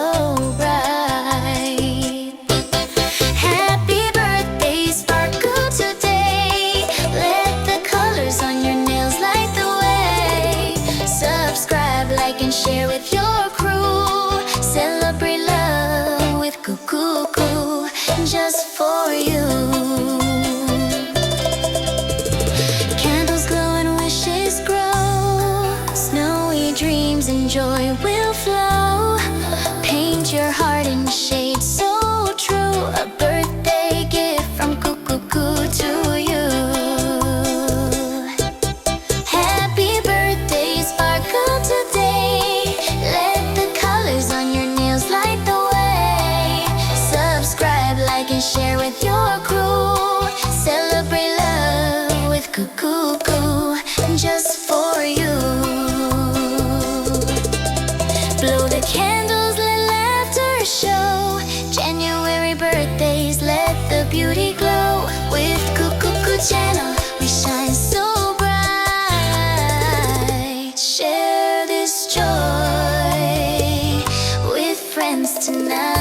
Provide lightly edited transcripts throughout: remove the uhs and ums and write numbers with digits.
so bright. Happy birthday, sparkle today. Let the colors on your nails light the way. Subscribe, like, and share with your crew. Celebrate love with Cuckoo, just for you. Candles glow and wishes grow. Snowy dreams and joy will flow. Paint your heart in shades so true. A birthday gift from Cuckoo to you. Happy birthday, sparkle today. Let the colors on your nails light the way. Subscribe, like, and share with your crew. Celebrate love with Cuckoo, just for you. Blow the candles, let laughter show. January birthdays, let the beauty glow. With Cuckoo Channel, we shine so bright. Share this joy with friends tonight.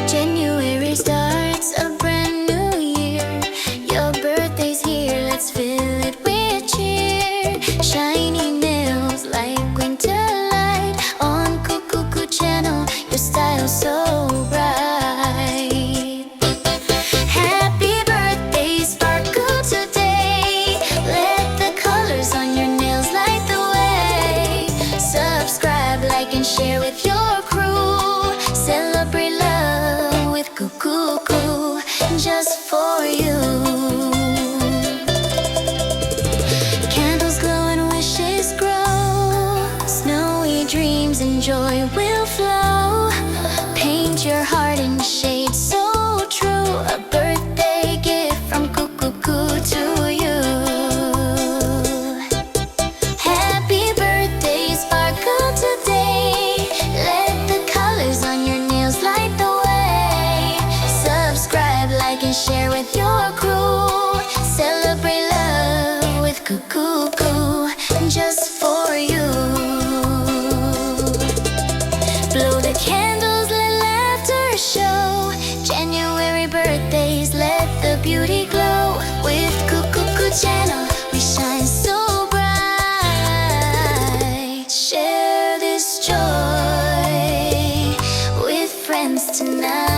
January starts a brand new year. Your birthday's here, let's fill it with cheer. Shiny nails like winter light. On Cuckoo Channel, your style so bright. Happy birthday, sparkle today. Let the colors on your nails light the way. Subscribe, like, and share with your crew. Celebrate love with Cuckoo, just for you. Candles glow and wishes grow. Snowy dreams and joy will flow. Paint your heart in shades so true. A birthday gift from Cuckoo to you. Happy birthday, sparkle today. Let the colors on your nails light the way. Subscribe, like, and share with your crew. Celebrate love with Cuckoo, just for you. Blow the candles, let laughter show. January birthdays, let the beauty glow. With Cuckoo Channel, we shine so bright. Share this joy with friends tonight.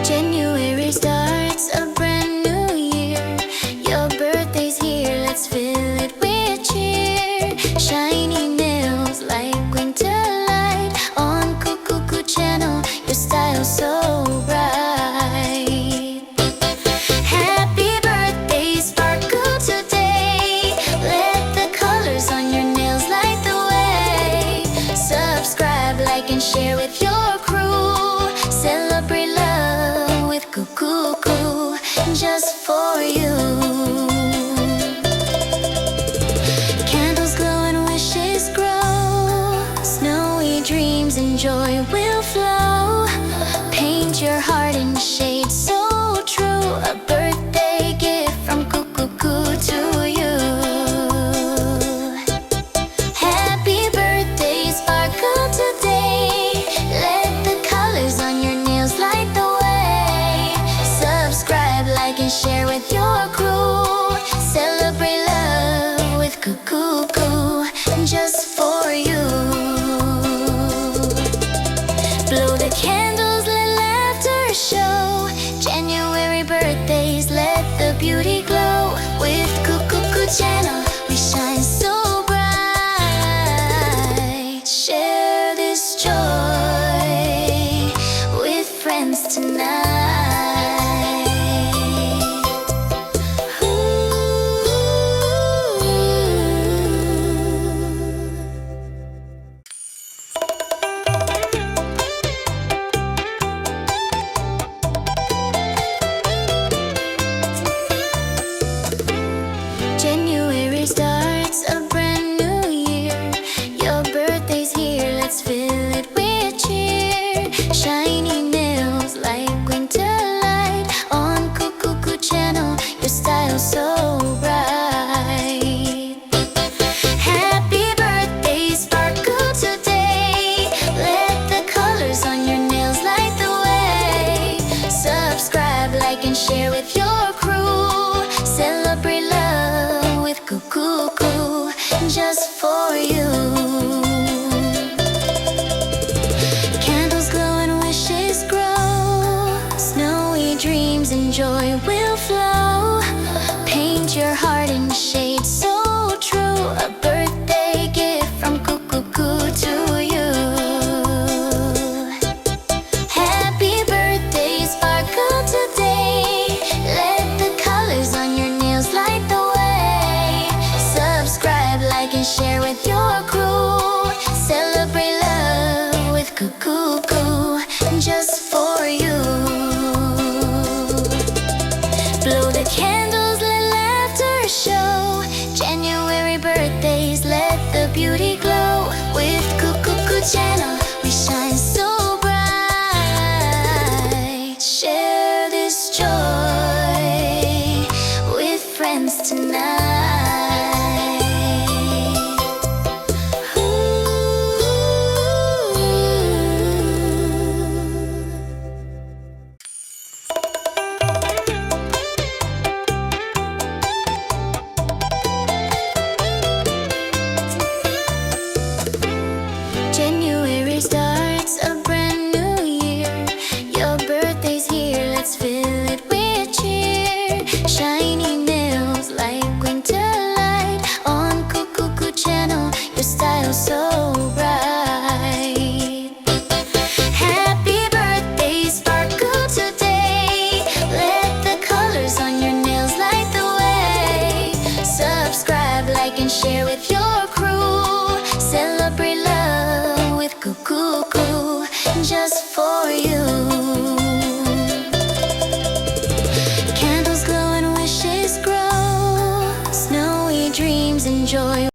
January starts a brand new year. Your birthday's here, let's fill it with cheer. Shiny nails like warmed your heart in shade so true. A birthday gift from Cuckoo to you. Happy birthday, sparkle today. Let the colors on your nails light the way. Subscribe, like, and share with your crew. Celebrate love with Cuckoo, just for you. Blow the candles, let laughter show. January birthdays, let the beauty glow. With Cuckoo Channel, we shine so bright. Share this joy with friends tonight. January starts a brand new year. Your birthday's here, let's fill it with cheer. Shiny nails like winter light. On Cuckoo Channel, your style so bright. Happy birthday, sparkle today. Let the colors on your nails light the way. Subscribe, like, and share with your crew. Celebrate love with Cuckoo, just for you. Candles glow and wishes grow. Snowy dreams enjoy.